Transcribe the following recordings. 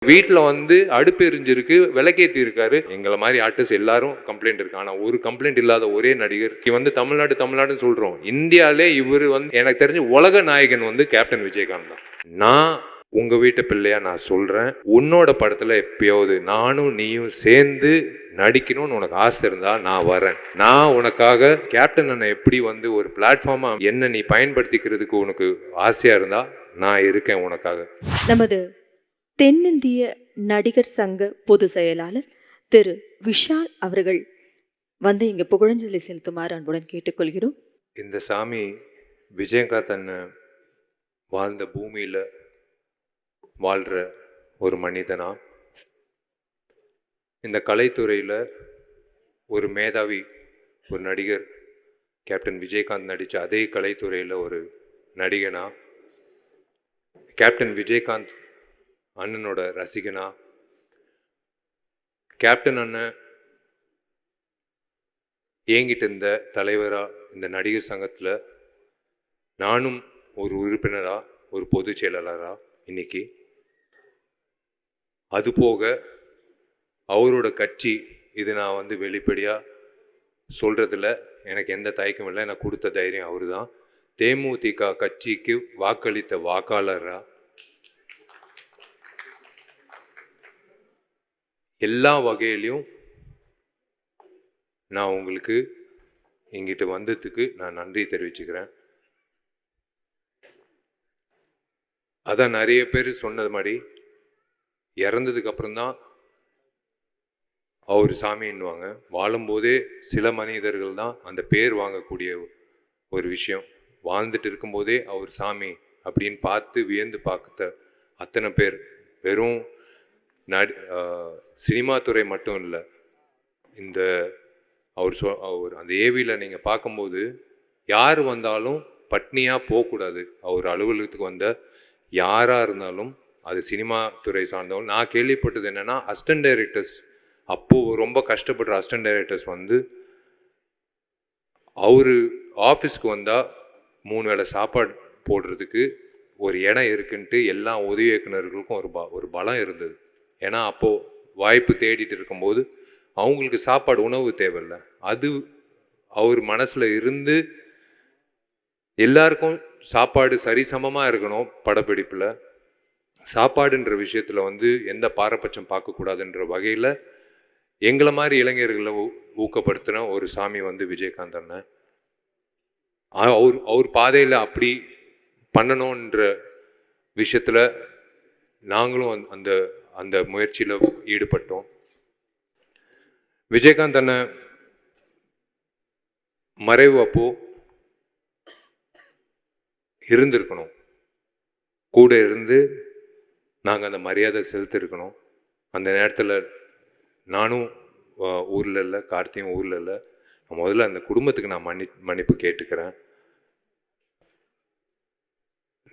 வீட்டில் வந்து அடுப்பு எரிஞ்சிருக்கு, விளக்கேற்றி இருக்காரு. எங்களை மாதிரி ஆர்டிஸ்ட் எல்லாரும் கம்ப்ளைண்ட் இருக்கு. ஆனால் ஒரு கம்ப்ளைண்ட் இல்லாத ஒரே நடிகர் வந்து தமிழ்நாடுன்னு சொல்றோம். இந்தியாவிலே இவர் வந்து எனக்கு தெரிஞ்சு உலக நாயகன் வந்து கேப்டன் விஜயகாந்த் தான். நான் உங்க வீட்டு பிள்ளையா நான் சொல்றேன், உன்னோட படத்துல எப்பயாவது நானும் நீயும் சேர்ந்து நடிக்கணும்னு உனக்கு ஆசை இருந்தா நான் வரேன். நான் உனக்காக கேப்டன் அண்ணன் எப்படி வந்து ஒரு பிளாட்ஃபார்மா என்ன நீ பயன்படுத்திக்கிறதுக்கு உனக்கு ஆசையா இருந்தா நான் இருக்கேன் உனக்காக. நமது தென்னிந்திய நடிகர் சங்க பொதுச் செயலாளர் திரு விஷால் அவர்கள் வந்து இங்க புகழஞ்சலி செலுத்துமாறு அன்புடன் கேட்டுக்கொள்கிறோம். இந்த சாமி விஜயகாந்த் அண்ணன் வாழ்ந்த பூமியில வாழ்ற ஒரு மனிதனா, இந்த கலைத்துறையில ஒரு மேதாவி, ஒரு நடிகர், கேப்டன் விஜயகாந்த் நடித்த அதே கலைத்துறையில் ஒரு நடிகனா, கேப்டன் விஜயகாந்த் அண்ணனோட ரசிகனா, கேப்டன் அண்ணன் ஏங்கிட்டு இருந்த தலைவரா இந்த நடிகர் சங்கத்தில் நானும் ஒரு உறுப்பினரா, ஒரு பொதுச் செயலாளரா இன்னைக்கு, அது போக அவரோட கட்சி, இது நான் வந்து வெளிப்படையாக சொல்கிறதுல எனக்கு எந்த தயக்கம் இல்லை. எனக்கு கொடுத்த தைரியம் அவர் தான். தேமுதிக கட்சிக்கு வாக்களித்த வாக்காளராக எல்லா வகையிலையும் நான் உங்களுக்கு இங்கிட்டு வந்ததுக்கு நான் நன்றி தெரிவிச்சுக்கிறேன். அதான் நிறைய பேர் சொன்னது மாதிரி இறந்ததுக்கு அப்புறம்தான் அவர் சாமின்னுவாங்க. வாழும்போதே சில மனிதர்கள் தான் அந்த பேர் வாங்கக்கூடிய ஒரு விஷயம். வாழ்ந்துட்டு இருக்கும்போதே அவர் சாமி அப்படின்னு பார்த்து வியந்து பார்த்த அத்தனை பேர் வெறும் சினிமா துறை மட்டும் இல்லை. இந்த அவர் அந்த ஏவியில் நீங்கள் பார்க்கும்போது யார் வந்தாலும் பட்னியாக போகக்கூடாது. அவர் அலுவலகத்துக்கு வந்த யாராக இருந்தாலும், அது சினிமா துறை சார்ந்தவங்க. நான் கேள்விப்பட்டது என்னென்னா, அசிஸ்டன்ட் டைரக்டர்ஸ் அப்போது ரொம்ப கஷ்டப்படுற அசிஸ்டன்ட் டைரக்டர்ஸ் வந்து அவர் ஆஃபீஸ்க்கு வந்தால் 3 வேளை சாப்பாடு போடுறதுக்கு ஒரு இடம் இருக்குன்ட்டு எல்லா உதவி இயக்குநர்களுக்கும் ஒரு பலம் இருந்தது. ஏன்னா அப்போது வாய்ப்பு தேடிட்டு இருக்கும்போது அவங்களுக்கு சாப்பாடு, உணவு தேவையில்லை. அது அவர் மனசில் இருந்து எல்லாருக்கும் சாப்பாடு சரிசமமாக இருக்கணும். படப்பிடிப்பில் சாப்பாடுன்ற விஷயத்தில் வந்து எந்த பாரபட்சம் பார்க்கக்கூடாதுன்ற வகையில் எங்களை மாதிரி இளைஞர்களை ஊக்கப்படுத்தின ஒரு சாமி வந்து விஜயகாந்த் அண்ணன். அவர் பாதையில் அப்படி பண்ணணுன்ற விஷயத்தில் நாங்களும் அந்த அந்த முயற்சியில் ஈடுபட்டோம். விஜயகாந்த் அண்ணன் மறைவு அப்போ இருந்திருக்கணும், கூட இருந்து நாங்கள் அந்த மரியாதை செலுத்திருக்கணும். அந்த நேரத்தில் நானும் ஊரில் இல்லை, கார்த்தியும் ஊரில் இல்லை. முதல்ல அந்த குடும்பத்துக்கு நான் மன்னிப்பு கேட்டுக்கிறேன்.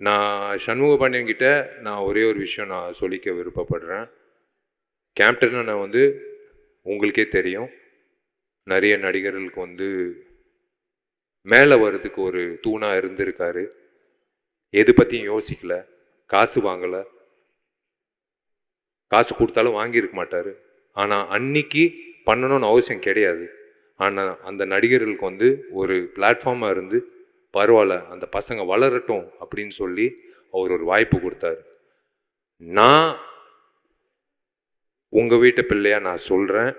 நான் சண்முக பாண்டியன்கிட்ட நான் ஒரே ஒரு விஷயம் நான் சொல்லிக்க விருப்பப்படுறேன். கேப்டன் நான் வந்து உங்களுக்கே தெரியும், நிறைய நடிகர்களுக்கு வந்து மேலே வர்றதுக்கு ஒரு தூணாக இருந்திருக்காரு. எது பற்றியும் யோசிக்கல, காசு வாங்கலை, காசு கொடுத்தாலும் வாங்கியிருக்க மாட்டார். ஆனால் அன்னைக்கு பண்ணணும்னு அவசியம் கிடையாது. ஆனால் அந்த நடிகர்களுக்கு வந்து ஒரு பிளாட்ஃபார்மாக இருந்து பரவாயில்ல, அந்த பசங்க வளரட்டும் அப்படின்னு சொல்லி அவர் ஒரு வாய்ப்பு கொடுத்தாரு. நான் உங்கள் வீட்டு பிள்ளையா நான் சொல்கிறேன்,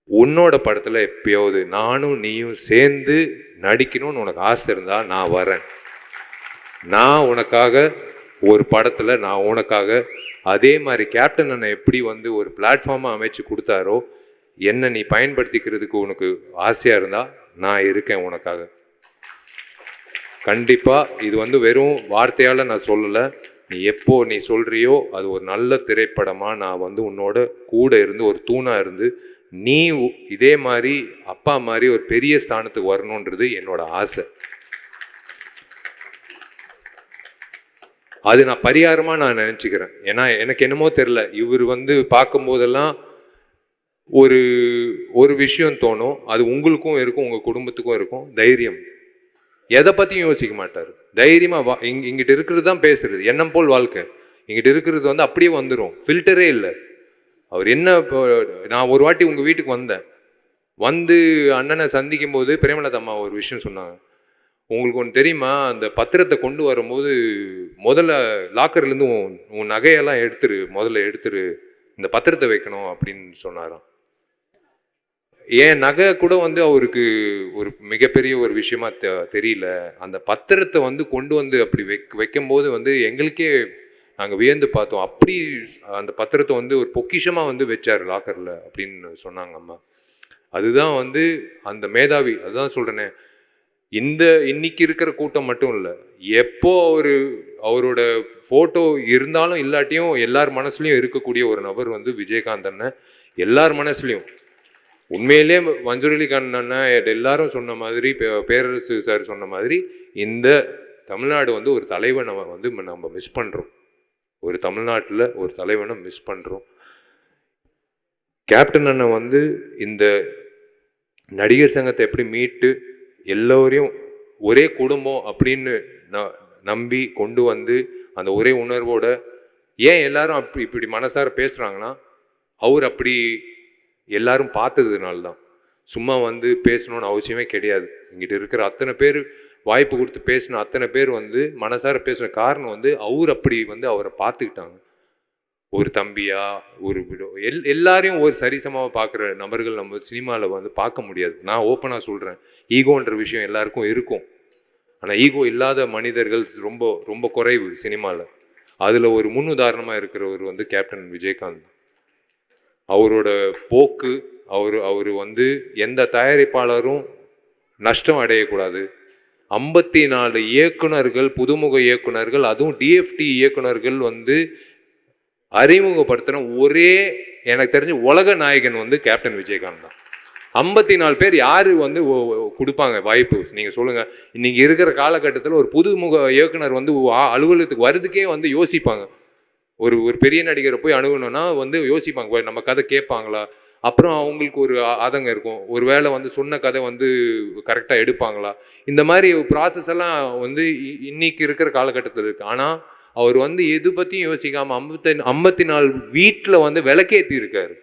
உன்னோட படத்தில் எப்பயாவது நானும் நீயும் சேர்ந்து நடிக்கணும்னு உனக்கு ஆசை இருந்தால் நான் வரேன். நான் உனக்காக ஒரு படத்தில் நான் உனக்காக அதே மாதிரி கேப்டன் அண்ணன் எப்படி வந்து ஒரு பிளாட்ஃபார்மாக அமைச்சு கொடுத்தாரோ, என்ன நீ பயன்படுத்திக்கிறதுக்கு உனக்கு ஆசையாக இருந்தால் நான் இருக்கேன் உனக்காக. கண்டிப்பாக இது வந்து வெறும் வார்த்தையால் நான் சொல்லலை. நீ எப்போ நீ சொல்கிறியோ அது ஒரு நல்ல திரைப்படமாக நான் வந்து உன்னோட கூட இருந்து ஒரு தூணாக இருந்து நீ இதே மாதிரி அப்பா மாதிரி ஒரு பெரிய ஸ்தானத்துக்கு வரணுன்றது என்னோட ஆசை. அது நான் பரிகாரமாக நான் நினச்சிக்கிறேன். ஏன்னா எனக்கு என்னமோ தெரில, இவர் வந்து பார்க்கும்போதெல்லாம் ஒரு விஷயம் தோணும். அது உங்களுக்கும் இருக்கும், உங்கள் குடும்பத்துக்கும் இருக்கும். தைரியம், எதை பற்றியும் யோசிக்க மாட்டார். தைரியமாக இங்கிட்ட இருக்கிறது தான் பேசுறது. எண்ணம் போல் வாழ்க்கை. எங்கிட்ட இருக்கிறது வந்து அப்படியே வந்துடும், ஃபில்டரே இல்லை. அவர் என்ன இப்போ நான் ஒரு வாட்டி உங்கள் வீட்டுக்கு வந்தேன், வந்து அண்ணனை சந்திக்கும் போது பிரேமலதா அம்மா ஒரு விஷயம் சொன்னாங்க. உங்களுக்கு ஒன்று தெரியுமா, அந்த பத்திரத்தை கொண்டு வரும்போது முதல்ல லாக்கர்லேருந்து உன் நகையெல்லாம் முதல்ல எடுத்துரு, இந்த பத்திரத்தை வைக்கணும் அப்படின்னு சொன்னாராம். ஏன் நகை கூட வந்து அவருக்கு ஒரு மிகப்பெரிய ஒரு விஷயமா தெரியல. அந்த பத்திரத்தை வந்து கொண்டு வந்து அப்படி வைக்கும்போது வந்து எங்களுக்கே நாங்கள் வியந்து பார்த்தோம். அப்படி அந்த பத்திரத்தை வந்து ஒரு பொக்கிஷமாக வந்து வச்சார் லாக்கரில் அப்படின்னு சொன்னாங்க அம்மா. அதுதான் வந்து அந்த மேதாவி. அதுதான் சொல்கிறேனே, இன்னைக்கு இருக்கிற கூட்டம் மட்டும் இல்லை, எப்போ அவரோட ஃபோட்டோ இருந்தாலும் இல்லாட்டியும் எல்லார் மனசுலையும் இருக்கக்கூடிய ஒரு நபர் வந்து விஜயகாந்த் அண்ணன். எல்லார் மனசுலையும் உண்மையிலே மன்சூர் அலிகான் அண்ணன் எல்லாரும் சொன்ன மாதிரி, பேரரசு சார் சொன்ன மாதிரி, இந்த தமிழ்நாடு வந்து ஒரு தலைவனை வந்து நம்ம மிஸ் பண்ணுறோம். ஒரு தமிழ்நாட்டில் ஒரு தலைவனை மிஸ் பண்ணுறோம். கேப்டன் அண்ணன் வந்து இந்த நடிகர் சங்கத்தை எப்படி மீட்டு எல்லோரையும் ஒரே குடும்பம் அப்படின்னு நம்பி கொண்டு வந்து அந்த ஒரே உணர்வோட, ஏன் எல்லாரும் இப்படி மனசார பேசுகிறாங்கன்னா, அவர் அப்படி எல்லாரும் பார்த்ததுனால தான். சும்மா வந்து பேசணும்னு அவசியமே கிடையாது. இங்கிட்ட இருக்கிற அத்தனை பேர் வாய்ப்பு கொடுத்து பேசின அத்தனை பேர் வந்து மனசார பேசுகிற காரணம் வந்து அவர் அப்படி வந்து அவரை பார்த்துக்கிட்டாங்க. ஒரு தம்பியா, ஒரு எல்லாரையும் ஒரு சரிசமாக பார்க்குற நபர்கள் நம்ம சினிமாவில் வந்து பார்க்க முடியாது. நான் ஓப்பனாக சொல்கிறேன், ஈகோன்ற விஷயம் எல்லாருக்கும் இருக்கும். ஆனால் ஈகோ இல்லாத மனிதர்கள் ரொம்ப ரொம்ப குறைவு சினிமாவில். அதில் ஒரு முன்னுதாரணமாக இருக்கிறவர் வந்து கேப்டன் விஜயகாந்த். அவரோட போக்கு, அவர் வந்து எந்த தயாரிப்பாளரும் நஷ்டம் அடையக்கூடாது. 54 இயக்குனர்கள், புதுமுக இயக்குனர்கள், அதுவும் டிஎஃப்டி இயக்குனர்கள் வந்து அறிமுகப்படுத்தின ஒரே எனக்கு தெரிஞ்ச உலக நாயகன் வந்து கேப்டன் விஜயகாந்த் தான். 54 பேர் யாரு வந்து கொடுப்பாங்க வாய்ப்பு? நீங்க சொல்லுங்க. இன்னைக்கு இருக்கிற காலகட்டத்தில் ஒரு புதுமுக இயக்குனர் வந்து அலுவலகத்துக்கு வர்றதுக்கே வந்து யோசிப்பாங்க. ஒரு பெரிய நடிகரை போய் அணுகணும்னா வந்து யோசிப்பாங்க, நம்ம கதை கேட்பாங்களா, அப்புறம் அவங்களுக்கு ஒரு ஆதங்கம் இருக்கும், ஒரு வேளை வந்து சொன்ன கதை வந்து கரெக்டாக எடுப்பாங்களா, இந்த மாதிரி ப்ராசஸ் எல்லாம் வந்து இன்னைக்கு இருக்கிற காலகட்டத்தில் இருக்கு. ஆனால் அவர் வந்து எது பற்றியும் யோசிக்காமல் 54 வீட்டில் வந்து விளக்கேற்றி இருக்காரு.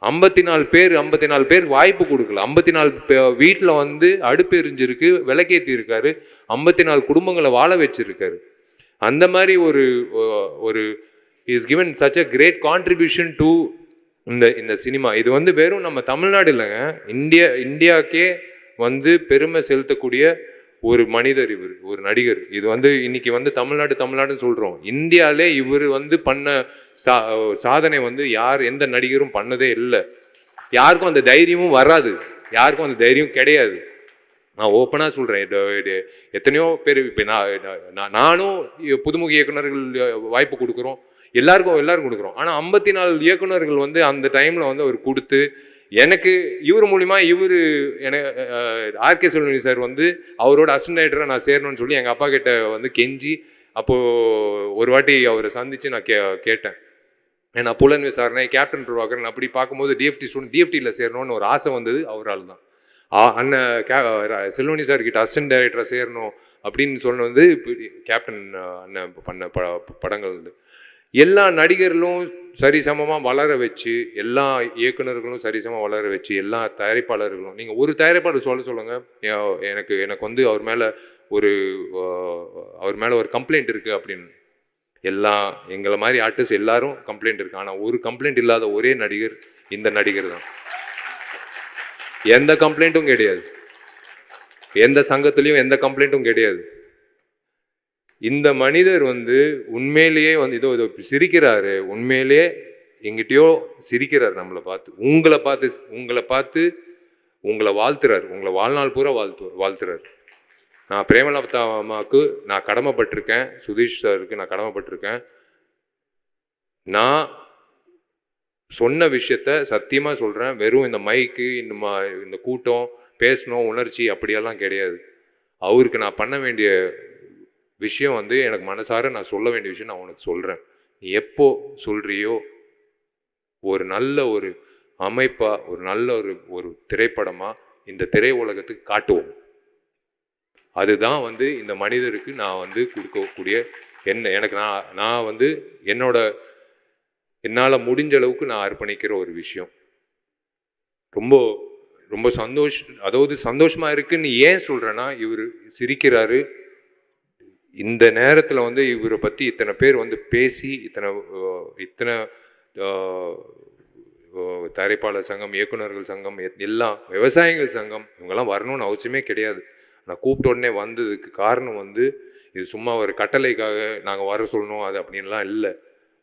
54 பேர் வாய்ப்பு கொடுக்கல. 54 வீட்டில் வந்து அடுப்பு எரிஞ்சிருக்கு, விளக்கேற்றி இருக்காரு. 54 குடும்பங்களை வாழ வச்சிருக்காரு. அந்த மாதிரி ஒரு is given such a great contribution to இந்த சினிமா. இது வந்து வெறும் நம்ம தமிழ்நாடு இல்லைங்க, இந்தியாவுக்கே வந்து பெருமை செலுத்தக்கூடிய ஒரு மனிதர் இவர், ஒரு நடிகர். இது வந்து இன்னைக்கு வந்து தமிழ்நாடுன்னு சொல்கிறோம். இந்தியாவிலே இவர் வந்து பண்ண சாதனை வந்து எந்த நடிகரும் பண்ணதே இல்லை. யாருக்கும் அந்த தைரியமும் வராது, யாருக்கும் அந்த தைரியம் கிடையாது. நான் ஓப்பனாக சொல்கிறேன். எத்தனையோ பேர் இப்போ நானும் புதுமுக இயக்குநர்கள் வாய்ப்பு கொடுக்குறோம், எல்லாருக்கும் கொடுக்குறோம். ஆனால் 54 இயக்குநர்கள் வந்து அந்த டைமில் வந்து அவர் கொடுத்து, எனக்கு இவர் மூலிமா எனக்கு ஆர்கே செல்வமணி சார் வந்து அவரோட அசிஸ்டன்ட் டைரக்டராக நான் சேரணும்னு சொல்லி எங்கள் அப்பா கிட்ட வந்து கெஞ்சி, அப்போது ஒரு வாட்டி அவரை சந்தித்து நான் கேட்டேன். நான் புலன் விசாரணை, கேப்டன் பிரபாகரன் அப்படி பார்க்கும்போது டிஎஃப்டியில் சேரணும்னு ஒரு ஆசை வந்தது அவரால் தான். அண்ணன் செல்வமணி சார் கிட்ட அசிஸ்டன்ட் டைரக்டராக சேரணும் அப்படின்னு சொன்னது கேப்டன் அண்ணன் பண்ண படங்கள் வந்து எல்லா நடிகர்களும் சரிசமமாக வளர வச்சு, எல்லா இயக்குநர்களும் சரிசமமாக வளர வச்சு, எல்லா தயாரிப்பாளர்களும், நீங்கள் ஒரு தயாரிப்பாளர் சொல்லுங்கள், எனக்கு வந்து அவர் மேலே ஒரு கம்ப்ளைண்ட் இருக்குது அப்படின்னு. எங்களை மாதிரி ஆர்டிஸ்ட் எல்லாரும் கம்ப்ளைண்ட் இருக்கு. ஆனால் ஒரு கம்ப்ளைண்ட் இல்லாத ஒரே நடிகர் இந்த நடிகர் தான். எந்த கம்ப்ளைண்ட்டும் கிடையாது, எந்த சங்கத்திலையும் எந்த கம்ப்ளைண்ட்டும் கிடையாது. இந்த மனிதர் வந்து உண்மையிலேயே வந்து இதோ சிரிக்கிறாரு, உண்மையிலேயே எங்கிட்டயோ சிரிக்கிறார் நம்மளை பார்த்து, உங்களை பார்த்து உங்களை வாழ்த்துறாரு, உங்களை வாழ்நாள் பூரா வாழ்த்துறாரு. நான் பிரேமலதா அம்மாவுக்கு நான் கடமைப்பட்டிருக்கேன், சுதீஷ் சாருக்கு நான் கடமைப்பட்டிருக்கேன். நான் சொன்ன விஷயத்த சத்தியமாக சொல்கிறேன். வெறும் இந்த மைக்கு, இந்த கூட்டம், பேசணும், உணர்ச்சி அப்படியெல்லாம் கிடையாது. அவருக்கு நான் பண்ண வேண்டிய விஷயம் வந்து எனக்கு மனசார நான் சொல்ல வேண்டிய விஷயம் நான் உனக்கு சொல்கிறேன். நீ எப்போ சொல்கிறியோ ஒரு நல்ல ஒரு அமைப்பாக, ஒரு நல்ல ஒரு திரைப்படமாக இந்த திரை உலகத்துக்கு காட்டுவோம். அதுதான் வந்து இந்த மனிதருக்கு நான் வந்து கொடுக்கக்கூடிய எனக்கு நான் வந்து என்னால் முடிஞ்ச அளவுக்கு நான் அர்ப்பணிக்கிற ஒரு விஷயம். ரொம்ப ரொம்ப அதாவது சந்தோஷமாக இருக்குன்னு ஏன் சொல்கிறேன்னா, இவர் சிரிக்கிறாரு. இந்த நேரத்தில் வந்து இவரை பற்றி இத்தனை பேர் வந்து பேசி இத்தனை தயாரிப்பாளர் சங்கம், இயக்குநர்கள் சங்கம், எல்லாம் விவசாயிகள் சங்கம், இவங்கெல்லாம் வரணும்னு அவசியமே கிடையாது. நான் கூப்பிட்ட உடனே வந்ததுக்கு காரணம் வந்து இது சும்மா ஒரு கட்டளைக்காக நாங்கள் வர சொல்லணும் அது அப்படின்லாம் இல்லை.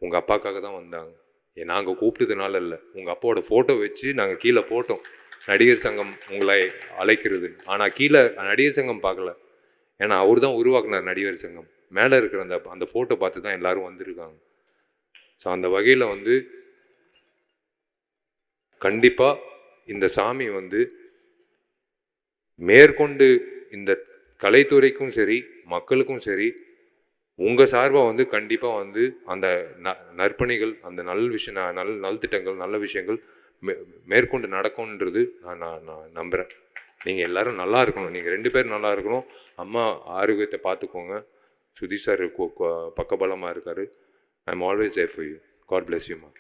உங்கள் அப்பாக்காக தான் வந்தாங்க. நாங்கள் கூப்பிட்டதுனால இல்லை, உங்கள் அப்பாவோட ஃபோட்டோ வச்சு நாங்கள் கீழே போட்டோம் நடிகர் சங்கம் உங்களை அழைக்கிறது. ஆனால் கீழே நடிகர் சங்கம் பார்க்கல, ஏன்னா அவர் தான் உருவாக்குனார் நடிகர் சங்கம். மேலே இருக்கிற அந்த ஃபோட்டோ பார்த்து தான் எல்லாரும் வந்திருக்காங்க. ஸோ அந்த வகையில் வந்து கண்டிப்பாக இந்த சாமி வந்து மேற்கொண்டு இந்த கலைத்துறைக்கும் சரி மக்களுக்கும் சரி உங்கள் சார்பாக வந்து கண்டிப்பாக வந்து அந்த நற்பணிகள், அந்த நல்திட்டங்கள், நல்ல விஷயங்கள் மேற்கொண்டு நடக்கும்ன்றது நான் நம்புகிறேன். நீங்கள் எல்லாரும் நல்லா இருக்கணும், நீங்கள் 2 பேரும் நல்லா இருக்கணும். அம்மா ஆரோக்கியத்தை பார்த்துக்கோங்க. சுதீஷ் சார் பக்கபலமாக இருக்கார். I am always there for you. God bless you மா.